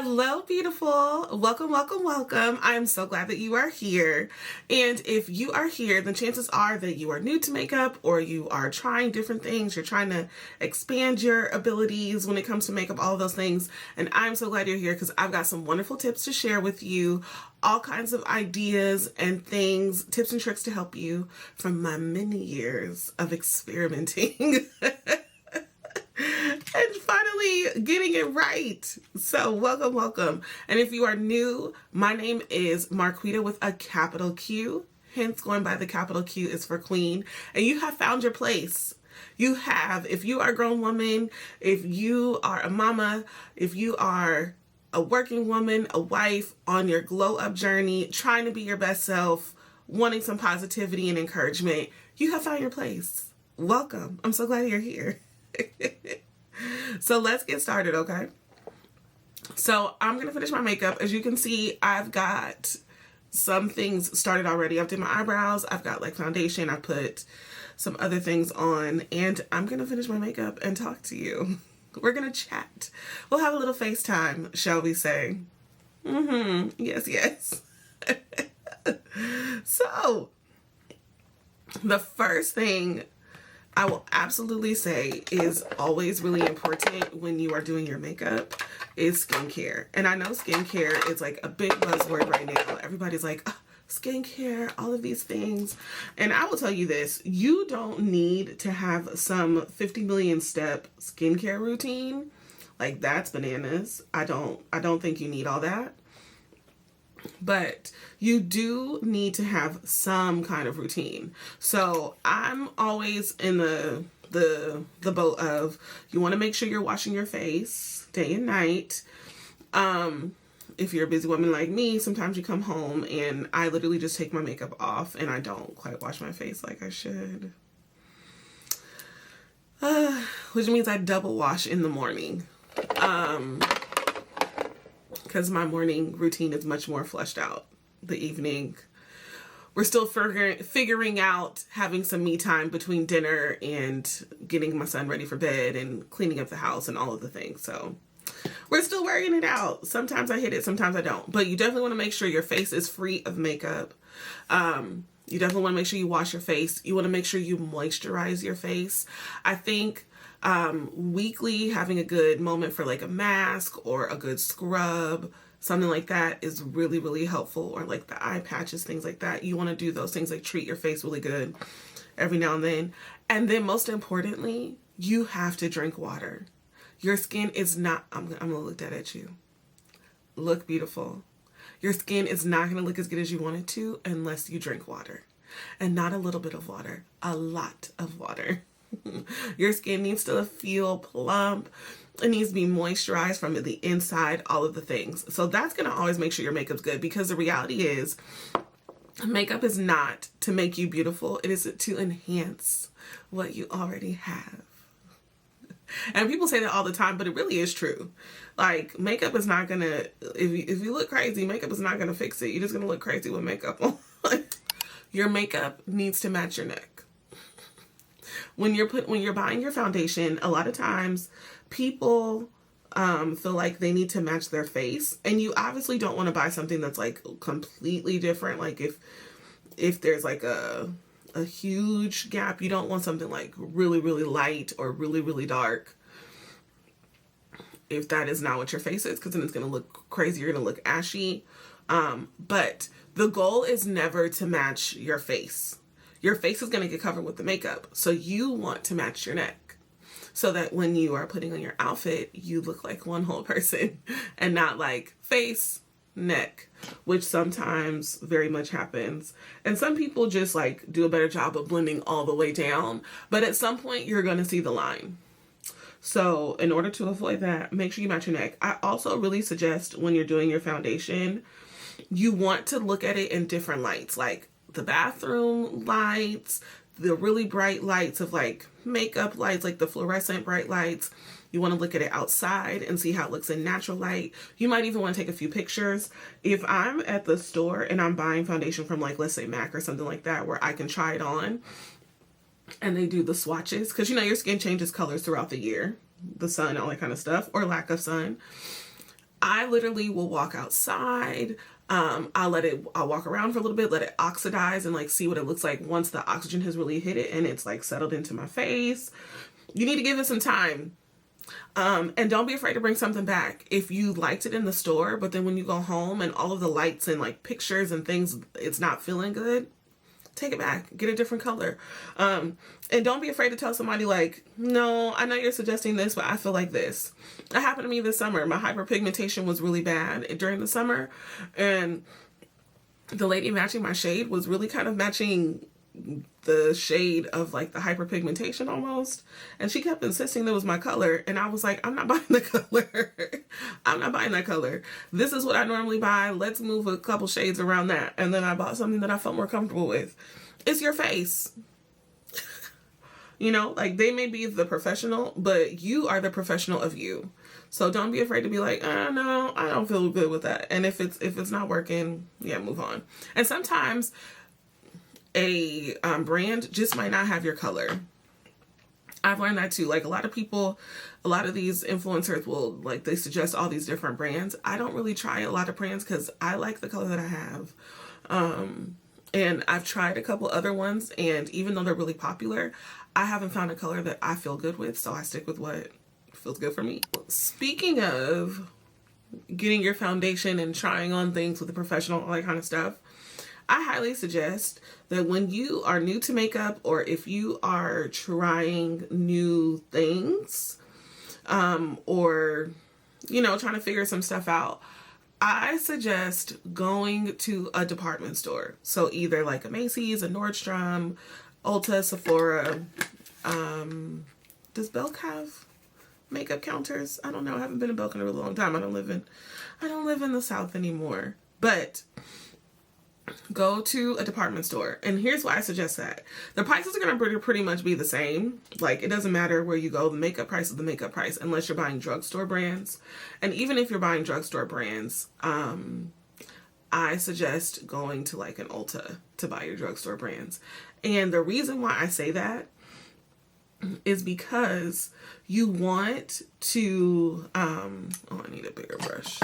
Hello, beautiful. Welcome, welcome, welcome. I'm so glad that you are here. And if you are here, then chances are that you are new to makeup or you are trying different things. You're trying to expand your abilities when it comes to makeup, all of those things. And I'm so glad you're here because I've got some wonderful tips to share with you, all kinds of ideas and things, tips and tricks to help you from my many years of experimenting. And finally getting it right. So welcome, welcome. And if you are new, my name is Marquita with a capital Q. Hence going by the capital Q is for queen. And you have found your place. You have, if you are a grown woman, if you are a mama, if you are a working woman, a wife on your glow up journey, trying to be your best self, wanting some positivity and encouragement, you have found your place. Welcome. I'm so glad you're here. So let's get started, okay? So I'm going to finish my makeup. As you can see, I've got some things started already. I've did my eyebrows. I've got like foundation. I put some other things on and I'm going to finish my makeup and talk to you. We're going to chat. We'll have a little FaceTime, shall we say? Yes, yes. So the first thing I will absolutely say is always really important when you are doing your makeup is skincare. And I know skincare is like a big buzzword right now. Everybody's like, oh, skincare, all of these things. And I will tell you this, you don't need to have some 50 million step skincare routine. Like that's bananas. I don't think you need all that. But you do need to have some kind of routine. So I'm always in the boat of you want to make sure you're washing your face day and night. If you're a busy woman like me, sometimes you come home and I literally just take my makeup off and I don't quite wash my face like I should. Which means I double wash in the morning. Because my morning routine is much more fleshed out. The evening, we're still figuring out having some me time between dinner and getting my son ready for bed and cleaning up the house and all of the things. So we're still working it out. Sometimes I hit it, sometimes I don't. But you definitely want to make sure your face is free of makeup. You definitely want to make sure you wash your face. You want to make sure you moisturize your face. I think weekly having a good moment for like a mask or a good scrub, something like that is really, really helpful. Or like the eye patches, things like that. You want to do those things, like treat your face really good every now and then. And then most importantly, you have to drink water. Your skin is not, I'm going to look that at you. Look beautiful. Your skin is not going to look as good as you want it to unless you drink water. And not a little bit of water, a lot of water. Your skin needs to feel plump. It needs to be moisturized from the inside, all of the things. So that's going to always make sure your makeup's good, because the reality is makeup is not to make you beautiful. It is to enhance what you already have. And people say that all the time, but it really is true. Like makeup is not going to, if you look crazy, makeup is not going to fix it. You're just going to look crazy with makeup on. Your makeup needs to match your neck. When you're buying your foundation, a lot of times people feel like they need to match their face, and you obviously don't want to buy something that's like completely different. Like if there's like a huge gap, you don't want something like really, really light or really, really dark. If that is not what your face is, because then it's going to look crazy. You're going to look ashy. But the goal is never to match your face. Your face is going to get covered with the makeup. So you want to match your neck so that when you are putting on your outfit, you look like one whole person and not like face, neck, which sometimes very much happens. And some people just like do a better job of blending all the way down. But at some point you're going to see the line. So in order to avoid that, make sure you match your neck. I also really suggest when you're doing your foundation, you want to look at it in different lights, like the bathroom lights, the really bright lights of like makeup lights, like the fluorescent bright lights. You want to look at it outside and see how it looks in natural light. You might even want to take a few pictures. If I'm at the store and I'm buying foundation from like, let's say MAC or something like that, where I can try it on and they do the swatches, because you know your skin changes colors throughout the year, the sun, all that kind of stuff, or lack of sun. I literally will walk outside. I'll walk around for a little bit, let it oxidize and like see what it looks like once the oxygen has really hit it and it's like settled into my face. You need to give it some time. And don't be afraid to bring something back. If you liked it in the store, but then when you go home and all of the lights and like pictures and things, it's not feeling good, take it back, get a different color. And don't be afraid to tell somebody like, no, I know you're suggesting this, but I feel like this. That happened to me this summer. My hyperpigmentation was really bad during the summer, and the lady matching my shade was really kind of matching the shade of like the hyperpigmentation almost, and she kept insisting that was my color, and I was like, I'm not buying the color. I'm not buying that color. This is what I normally buy. Let's move a couple shades around that. And then I bought something that I felt more comfortable with. It's your face. You know, like they may be the professional, but you are the professional of you. So don't be afraid to be like, no, I don't feel good with that. And if it's not working, yeah, move on. And sometimes a brand just might not have your color. I've learned that too. Like a lot of these influencers will like, they suggest all these different brands. I don't really try a lot of brands because I like the color that I have. And I've tried a couple other ones, and even though they're really popular, I haven't found a color that I feel good with. So I stick with what feels good for me. Speaking of getting your foundation and trying on things with a professional, all that kind of stuff, I highly suggest that when you are new to makeup, or if you are trying new things, or, you know, trying to figure some stuff out, I suggest going to a department store. So either like a Macy's, a Nordstrom, Ulta, Sephora. Does Belk have makeup counters? I don't know. I haven't been in Belk in a really long time. I don't live in the South anymore. But go to a department store. And here's why I suggest that. The prices are going to pretty much be the same. Like, it doesn't matter where you go. The makeup price is the makeup price, unless you're buying drugstore brands. And even if you're buying drugstore brands, I suggest going to like an Ulta to buy your drugstore brands. And the reason why I say that is because you want to, I need a bigger brush.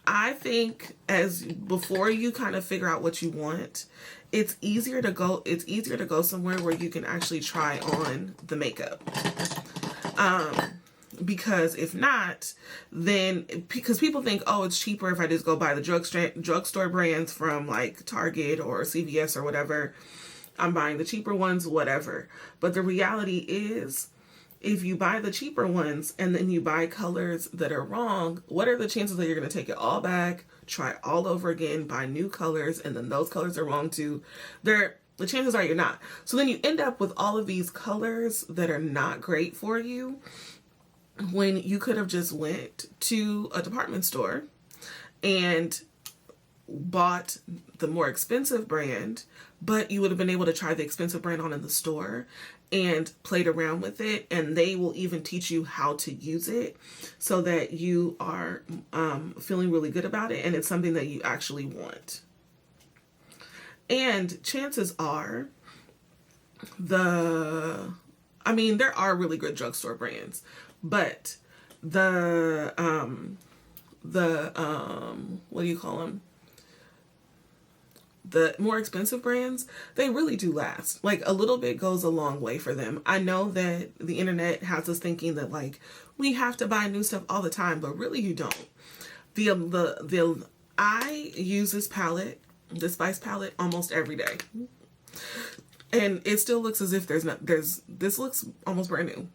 I think before you kind of figure out what you want, it's easier to go somewhere where you can actually try on the makeup. Because if not, then, because people think, oh, it's cheaper if I just go buy the drugstore brands from like Target or CVS or whatever. I'm buying the cheaper ones, whatever. But the reality is, if you buy the cheaper ones and then you buy colors that are wrong, what are the chances that you're going to take it all back, try all over again, buy new colors, and then those colors are wrong too? The chances are you're not. So then you end up with all of these colors that are not great for you, when you could have just went to a department store and bought the more expensive brand, but you would have been able to try the expensive brand on in the store and played around with it, and they will even teach you how to use it so that you are feeling really good about it and it's something that you actually want. And chances are there are really good drugstore brands, but the what do you call them? The more expensive brands, they really do last. Like, a little bit goes a long way for them. I know that the internet has us thinking that like we have to buy new stuff all the time, but really you don't. I use this palette, the Spice palette, almost every day. And it still looks as if this looks almost brand new.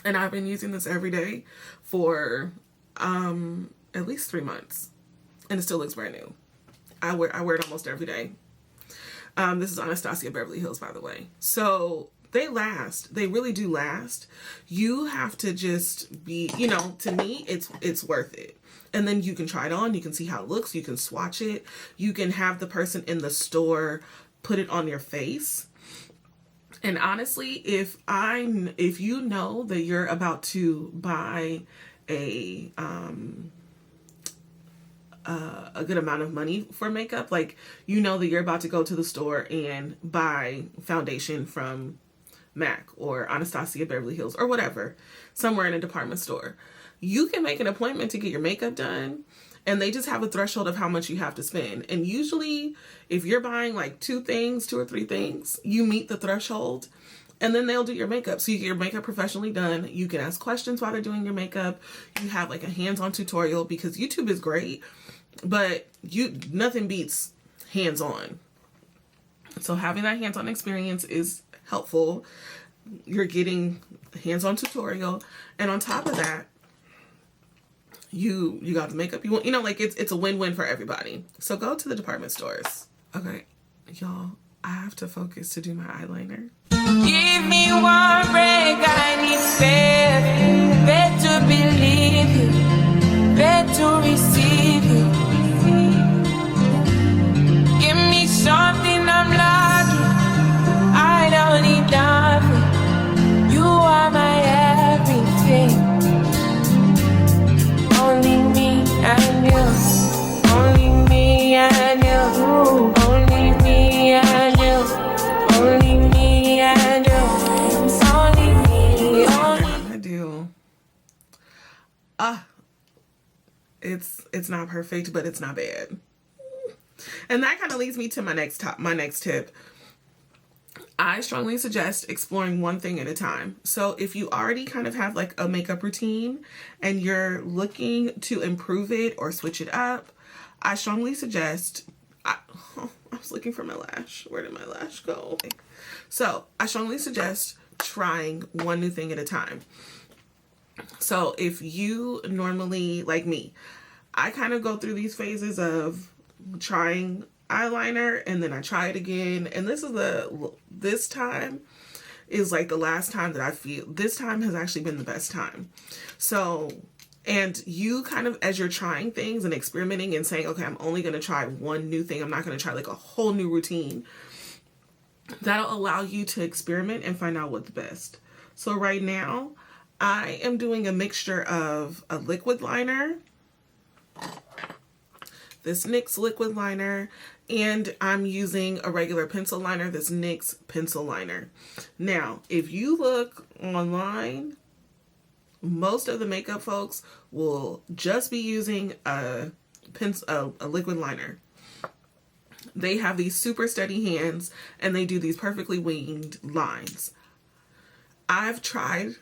And I've been using this every day for at least 3 months. And it still looks brand new. I wear it almost every day. This is Anastasia Beverly Hills, by the way. So they last. They really do last. You have to just be, to me, it's worth it. And then you can try it on. You can see how it looks. You can swatch it. You can have the person in the store put it on your face. And honestly, if you know that you're about to buy a good amount of money for makeup, like, that you're about to go to the store and buy foundation from MAC or Anastasia Beverly Hills or whatever, somewhere in a department store. You can make an appointment to get your makeup done, and they just have a threshold of how much you have to spend. And usually if you're buying like 2 or 3 things, you meet the threshold, and then they'll do your makeup. So you get your makeup professionally done. You can ask questions while they're doing your makeup. You have like a hands-on tutorial, because YouTube is great, but nothing beats hands-on. So having that hands-on experience is helpful. You're getting hands-on tutorial, and on top of that, you got the makeup you want. You know, like it's a win-win for everybody. So go to the department stores. Okay, y'all, I have to focus to do my eyeliner. Give me one break, I need faith. Better believe you, better receive you. Give me something I'm lacking, I don't need nothing. You are my everything. Only me and you, only me and you, only me and you, only me and you, only me, only. I do. It's not perfect, but it's not bad. And that kind of leads me to my next tip. I strongly suggest exploring one thing at a time. So if you already kind of have like a makeup routine and you're looking to improve it or switch it up, I strongly suggest, I was looking for my lash. Where did my lash go? So I strongly suggest trying one new thing at a time. So if you normally, like me, I kind of go through these phases of trying eyeliner, and then I try it again, and this time is like the last time that I feel this time has actually been the best time. So, and you kind of, as you're trying things and experimenting and saying, okay, I'm only going to try one new thing, I'm not going to try like a whole new routine, that'll allow you to experiment and find out what's best. So right now I am doing a mixture of a liquid liner, this NYX liquid liner, and I'm using a regular pencil liner, this NYX pencil liner. Now, if you look online, most of the makeup folks will just be using a liquid liner. They have these super steady hands, and they do these perfectly winged lines. I've tried,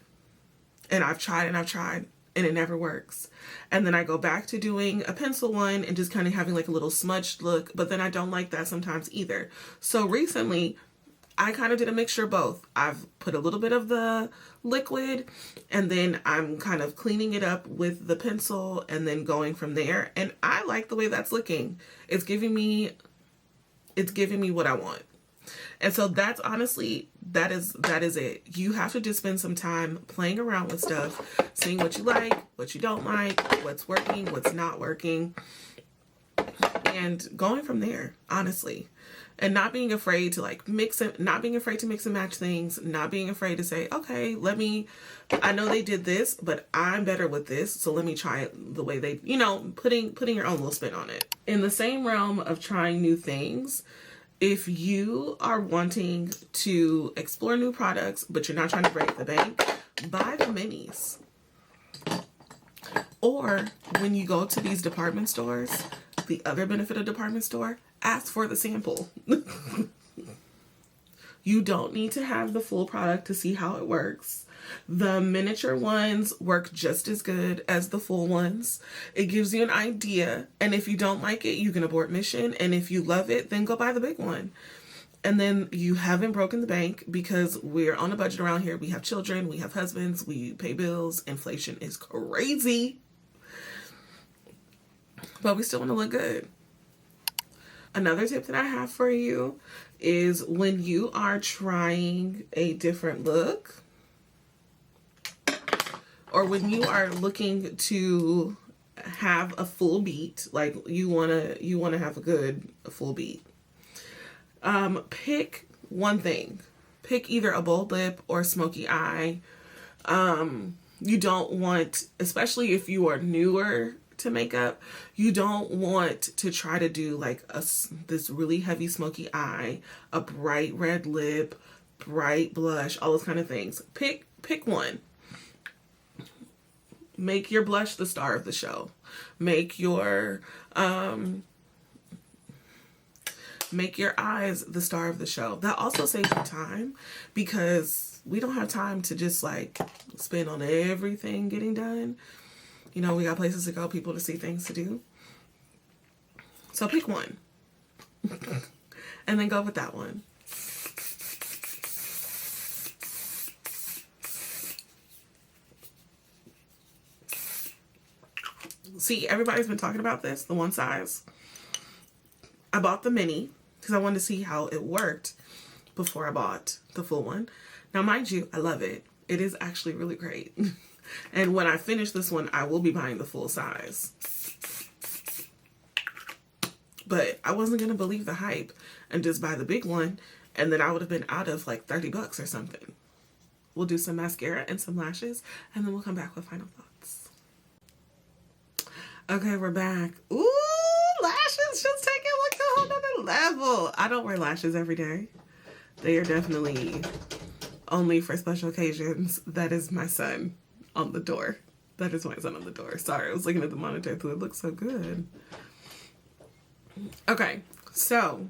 and I've tried, and I've tried, and it never works. And then I go back to doing a pencil one and just kind of having like a little smudged look, but then I don't like that sometimes either. So recently I kind of did a mixture of both. I've put a little bit of the liquid, and then I'm kind of cleaning it up with the pencil and then going from there. And I like the way that's looking. It's giving me what I want. And so that's honestly, that is it. You have to just spend some time playing around with stuff, seeing what you like, what you don't like, what's working, what's not working, and going from there, honestly. And not being afraid to like mix it, not being afraid to mix and match things, not being afraid to say, okay, I know they did this, but I'm better with this, so let me try it the way they, putting your own little spin on it. In the same realm of trying new things, if you are wanting to explore new products, but you're not trying to break the bank, buy the minis. Or when you go to these department stores, the other benefit of department store, ask for the sample. You don't need to have the full product to see how it works. The miniature ones work just as good as the full ones. It gives you an idea, and if you don't like it, you can abort mission, and if you love it, then go buy the big one. And then you haven't broken the bank, because we're on a budget around here. We have children, we have husbands, we pay bills, inflation is crazy, but we still want to look good. Another tip that I have for you is when you are trying a different look, or when you are looking to have a full beat, like you want to have a full beat, pick one thing. Pick either a bold lip or smoky eye. You don't want, especially if you are newer to makeup, you don't want to try to do like this really heavy smoky eye, a bright red lip, bright blush, all those kind of things. Pick one. Make your blush the star of the show. Make your eyes the star of the show. That also saves you time, because we don't have time to just like spend on everything getting done. You know, we got places to go, people to see, things to do. So pick one and then go with that one. See, everybody's been talking about this, the one size. I bought the mini because I wanted to see how it worked before I bought the full one. Now, mind you, I love it. It is actually really great. And when I finish this one, I will be buying the full size. But I wasn't going to believe the hype and just buy the big one, and then I would have been out of like $30 or something. We'll do some mascara and some lashes, and then we'll come back with final thoughts. Okay, we're back. Ooh, lashes just taking like a whole nother level. I don't wear lashes every day. They are definitely only for special occasions. That is my son on the door. That is my son on the door. Sorry, I was looking at the monitor too. It looks so good. Okay, so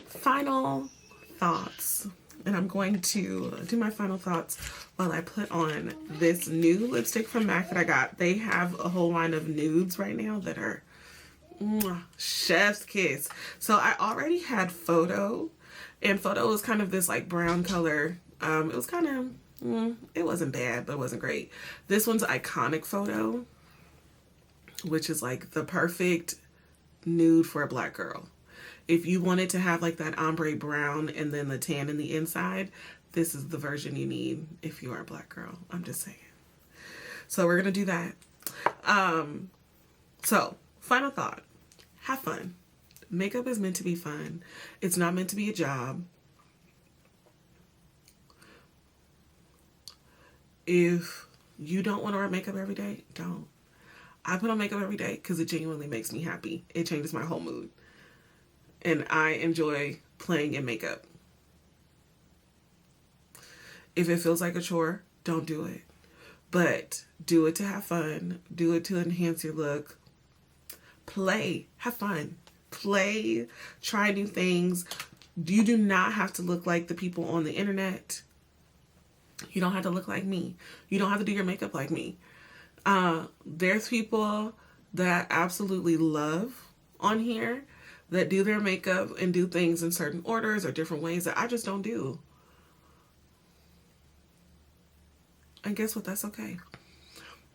final thoughts. And I'm going to do my final thoughts while I put on this new lipstick from MAC that I got. They have a whole line of nudes right now that are chef's kiss. So I already had Photo, and Photo was kind of this like brown color. It was kind of, it wasn't bad, but it wasn't great. This one's Iconic Photo, which is like the perfect nude for a black girl. If you wanted to have like that ombre brown and then the tan in the inside, this is the version you need if you are a black girl. I'm just saying. So we're going to do that. So final thought, have fun. Makeup is meant to be fun. It's not meant to be a job. If you don't want to wear makeup every day, don't. I put on makeup every day because it genuinely makes me happy. It changes my whole mood. And I enjoy playing in makeup. If it feels like a chore, don't do it. But do it to have fun. Do it to enhance your look. Play. Have fun. Play. Try new things. You do not have to look like the people on the internet. You don't have to look like me. You don't have to do your makeup like me. There's people that I absolutely love on here that do their makeup and do things in certain orders or different ways that I just don't do. And guess what? That's okay.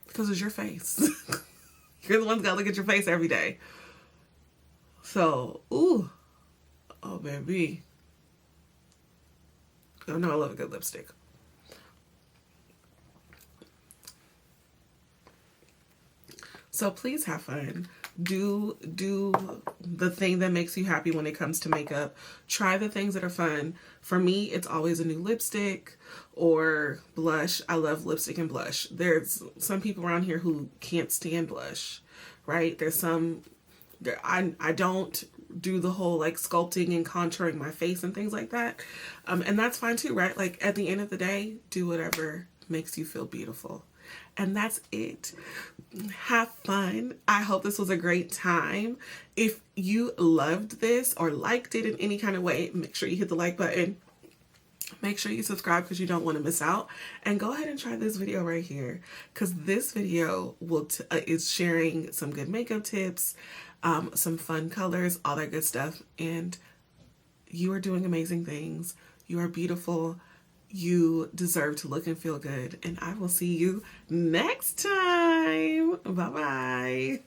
Because it's your face. You're the one that gotta look at your face every day. So, ooh. Oh, baby. Oh, no, I love a good lipstick. So please have fun. Do the thing that makes you happy when it comes to makeup. Try the things that are fun. For me, it's always a new lipstick or blush. I love lipstick and blush. There's some people around here who can't stand blush, right? I don't do the whole like sculpting and contouring my face and things like that. And that's fine too, right? Like at the end of the day, do whatever makes you feel beautiful. And that's it. Have fun. I hope this was a great time. If you loved this or liked it in any kind of way, make sure you hit the like button. Make sure you subscribe because you don't want to miss out. And go ahead and try this video right here, because this video is sharing some good makeup tips, some fun colors, all that good stuff. And you are doing amazing things. You are beautiful. You deserve to look and feel good. And I will see you next time. Bye-bye.